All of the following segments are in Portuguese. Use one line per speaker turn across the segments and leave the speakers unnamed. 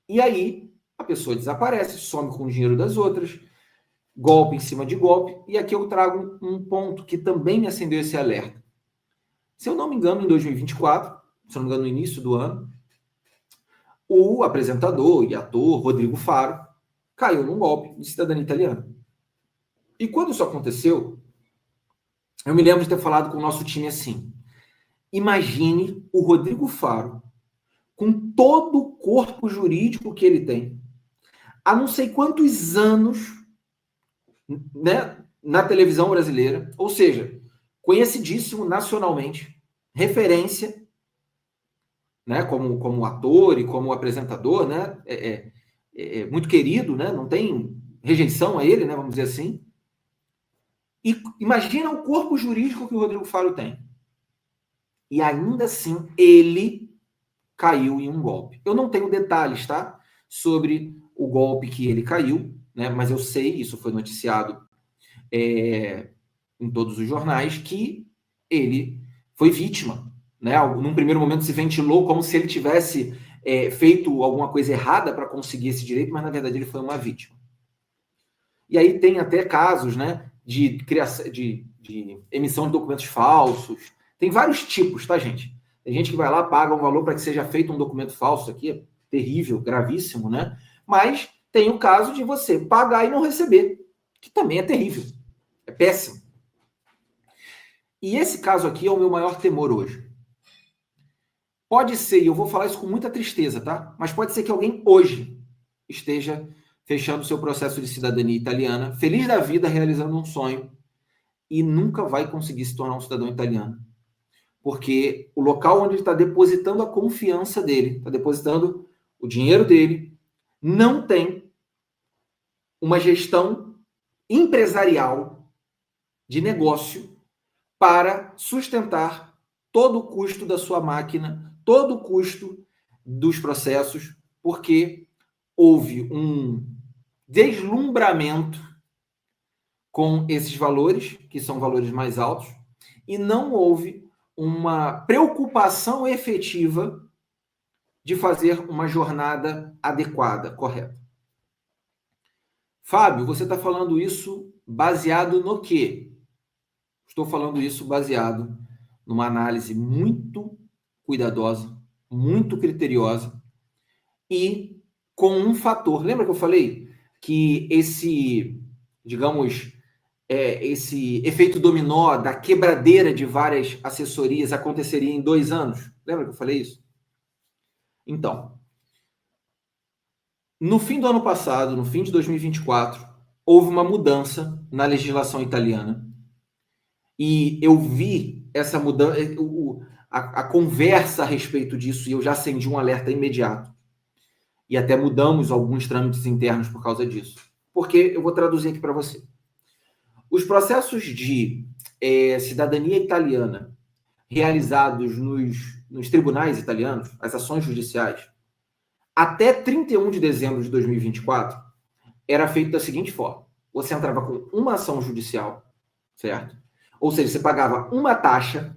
E aí a pessoa desaparece, some com o dinheiro das outras, golpe em cima de golpe. E aqui eu trago um ponto que também me acendeu esse alerta. Se eu não me engano, em 2024, se eu não me engano, no início do ano, o apresentador e ator Rodrigo Faro caiu num golpe de cidadania italiana. E quando isso aconteceu, eu me lembro de ter falado com o nosso time assim: imagine o Rodrigo Faro com todo o corpo jurídico que ele tem, há não sei quantos anos, né, na televisão brasileira, ou seja, conhecidíssimo nacionalmente, referência, né, como ator e como apresentador, né, muito querido, né, não tem rejeição a ele, né, vamos dizer assim. E imagina o corpo jurídico que o Rodrigo Faro tem. E ainda assim, ele caiu em um golpe. Eu não tenho detalhes, tá? Sobre o golpe que ele caiu, né? Mas eu sei, isso foi noticiado em todos os jornais, que ele foi vítima, né? Num primeiro momento se ventilou como se ele tivesse feito alguma coisa errada para conseguir esse direito, mas na verdade ele foi uma vítima. E aí tem até casos, né, de criação, de emissão de documentos falsos. Tem vários tipos, tá, gente? Tem gente que vai lá, paga um valor para que seja feito um documento falso. Isso aqui é terrível, gravíssimo, né? Mas tem o caso de você pagar e não receber, que também é terrível. É péssimo. E esse caso aqui é o meu maior temor hoje. Pode ser, e eu vou falar isso com muita tristeza, tá? Mas pode ser que alguém hoje esteja fechando seu processo de cidadania italiana, feliz da vida, realizando um sonho, e nunca vai conseguir se tornar um cidadão italiano. Porque o local onde ele está depositando a confiança dele, está depositando o dinheiro dele, não tem uma gestão empresarial de negócio para sustentar todo o custo da sua máquina, todo o custo dos processos, porque houve um deslumbramento com esses valores, que são valores mais altos, e não houve uma preocupação efetiva de fazer uma jornada adequada, correta. Fábio, você está falando isso baseado no quê? Estou falando isso baseado numa análise muito cuidadosa, muito criteriosa e com um fator. Lembra que eu falei que esse, digamos, esse efeito dominó da quebradeira de várias assessorias aconteceria em 2 anos? Lembra que eu falei isso? Então, no fim do ano passado, no fim de 2024, houve uma mudança na legislação italiana. E eu vi essa mudança, a conversa a respeito disso, e eu já acendi um alerta imediato. E até mudamos alguns trâmites internos por causa disso. Porque eu vou traduzir aqui para você. Os processos de cidadania italiana realizados nos tribunais italianos, as ações judiciais, até 31 de dezembro de 2024, era feito da seguinte forma. Você entrava com uma ação judicial, certo? Ou seja, você pagava uma taxa,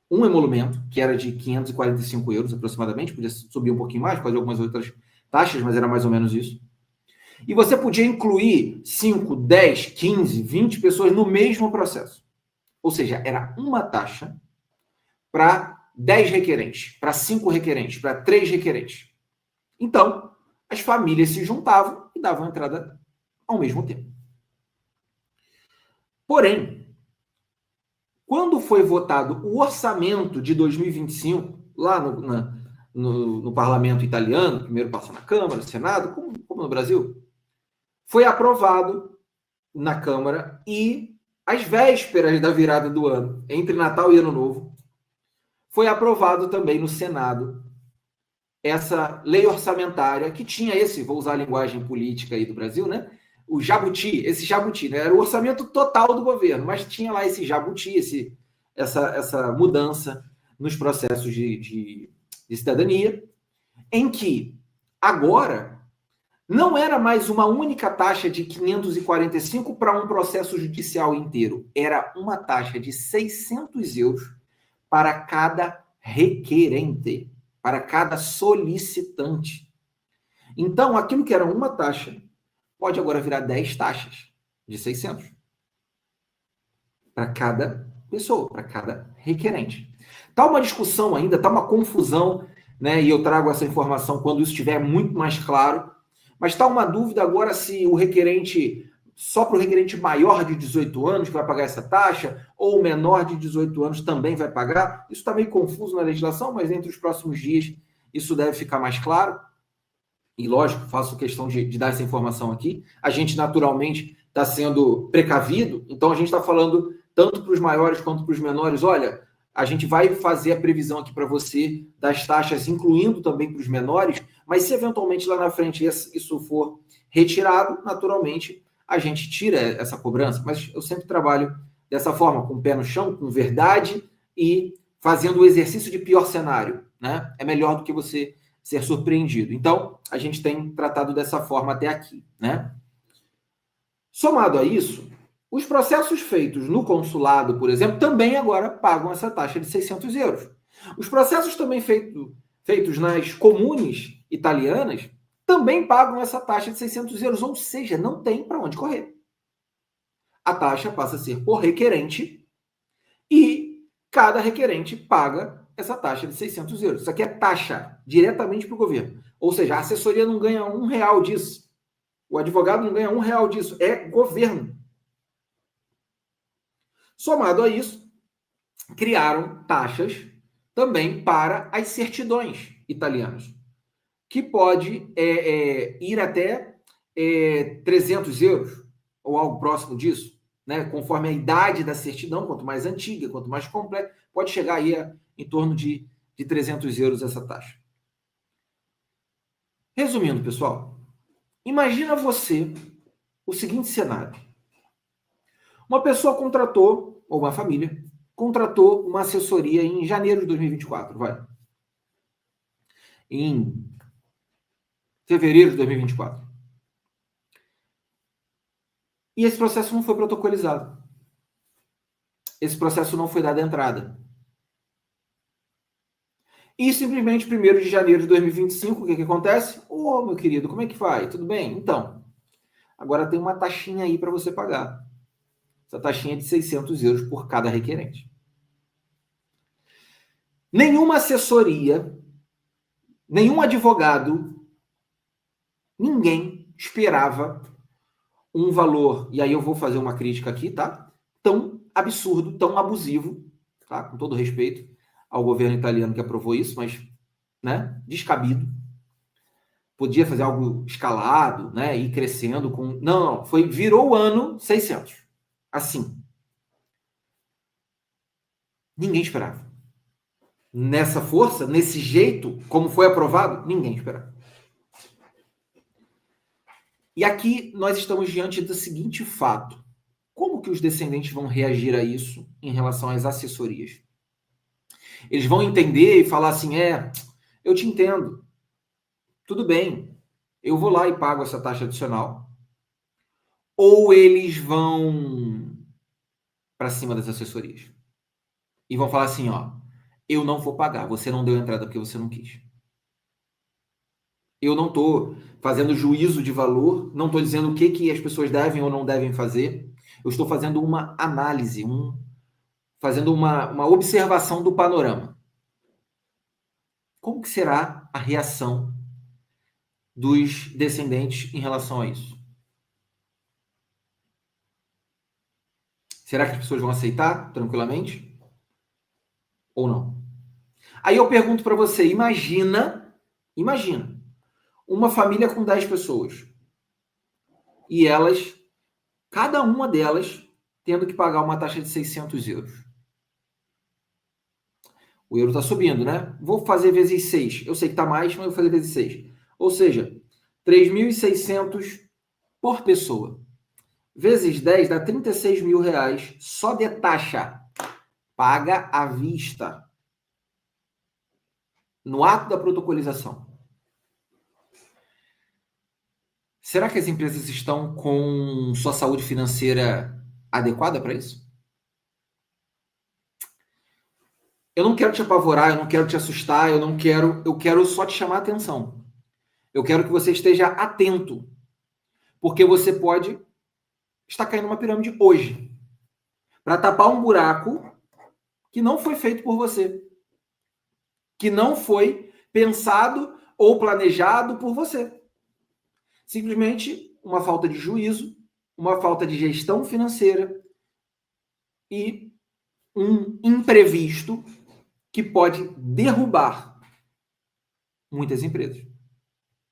um emolumento, que era de 545 euros aproximadamente, podia subir um pouquinho mais, fazer algumas outras taxas, mas era mais ou menos isso. E você podia incluir 5, 10, 15, 20 pessoas no mesmo processo. Ou seja, era uma taxa para 10 requerentes, para 5 requerentes, para 3 requerentes. Então, as famílias se juntavam e davam entrada ao mesmo tempo. Porém, quando foi votado o orçamento de 2025, lá no parlamento italiano, primeiro passa na Câmara, no Senado, como no Brasil, foi aprovado na Câmara e, às vésperas da virada do ano, entre Natal e Ano Novo, foi aprovado também no Senado essa lei orçamentária que tinha vou usar a linguagem política aí do Brasil, né? O jabuti, né? Era o orçamento total do governo, mas tinha lá esse jabuti, essa mudança nos processos de cidadania, em que agora não era mais uma única taxa de 545 para um processo judicial inteiro, era uma taxa de 600 euros para cada requerente, para cada solicitante. Então, aquilo que era uma taxa pode agora virar 10 taxas de 600 para cada pessoa, para cada requerente. Está uma discussão ainda, está uma confusão, né? E eu trago essa informação quando isso estiver muito mais claro. Mas está uma dúvida agora se o requerente, só para o requerente maior de 18 anos que vai pagar essa taxa, ou o menor de 18 anos também vai pagar. Isso está meio confuso na legislação, mas entre os próximos dias isso deve ficar mais claro. E lógico, faço questão de dar essa informação aqui. A gente naturalmente está sendo precavido, então a gente está falando tanto para os maiores quanto para os menores. Olha, a gente vai fazer a previsão aqui para você das taxas, incluindo também para os menores, mas se eventualmente lá na frente isso for retirado, naturalmente a gente tira essa cobrança. Mas eu sempre trabalho dessa forma, com o pé no chão, com verdade e fazendo o exercício de pior cenário, né? É melhor do que você ser surpreendido. Então, a gente tem tratado dessa forma até aqui, né? Somado a isso, os processos feitos no consulado, por exemplo, também agora pagam essa taxa de 600 euros. Os processos também feitos nas comunes italianas também pagam essa taxa de 600 euros, ou seja, não tem para onde correr. A taxa passa a ser por requerente e cada requerente paga essa taxa de 600 euros. Isso aqui é taxa diretamente para o governo. Ou seja, a assessoria não ganha R$1 disso. O advogado não ganha R$1 disso. É governo. Somado a isso, criaram taxas também para as certidões italianas, que pode ir até 300 euros, ou algo próximo disso, né? Conforme a idade da certidão, quanto mais antiga, quanto mais completa, pode chegar aí em torno de 300 euros essa taxa. Resumindo, pessoal, imagina você o seguinte cenário. Uma pessoa contratou, ou uma família, contratou uma assessoria em janeiro de 2024, vai. Em fevereiro de 2024. E esse processo não foi protocolizado. Esse processo não foi dado entrada. E simplesmente 1º de janeiro de 2025, o que acontece? Ô, meu querido, como é que vai? Tudo bem? Então, agora tem uma taxinha aí para você pagar. Essa taxinha é de 600 euros por cada requerente. Nenhuma assessoria, nenhum advogado, ninguém esperava um valor, e aí eu vou fazer uma crítica aqui, tá? Tão absurdo, tão abusivo, tá? Com todo respeito ao governo italiano que aprovou isso, mas, né, descabido. Podia fazer algo escalado, né, ir crescendo com... Não, virou o ano 600. Assim. Ninguém esperava. Nessa força, nesse jeito, como foi aprovado, ninguém esperava. E aqui nós estamos diante do seguinte fato. Como que os descendentes vão reagir a isso em relação às assessorias? Eles vão entender e falar assim, eu te entendo. Tudo bem, eu vou lá e pago essa taxa adicional. Ou eles vão para cima das assessorias. E vão falar assim, eu não vou pagar, você não deu entrada porque você não quis. Eu não estou fazendo juízo de valor, não estou dizendo o que as pessoas devem ou não devem fazer. Eu estou fazendo uma análise, fazendo uma observação do panorama. Como que será a reação dos descendentes em relação a isso? Será que as pessoas vão aceitar tranquilamente? Ou não? Aí eu pergunto para você, imagina uma família com 10 pessoas. E cada uma delas, tendo que pagar uma taxa de 600 euros. O euro está subindo, né? Vou fazer vezes 6. Eu sei que está mais, mas eu vou fazer vezes 6. Ou seja, 3.600 por pessoa. Vezes 10 dá 36 mil reais só de taxa. Paga à vista. No ato da protocolização. Será que as empresas estão com sua saúde financeira adequada para isso? Eu não quero te apavorar, eu não quero te assustar, eu quero só te chamar a atenção. Eu quero que você esteja atento, porque você pode estar caindo numa pirâmide hoje, para tapar um buraco que não foi feito por você, que não foi pensado ou planejado por você. Simplesmente uma falta de juízo, uma falta de gestão financeira e um imprevisto que pode derrubar muitas empresas.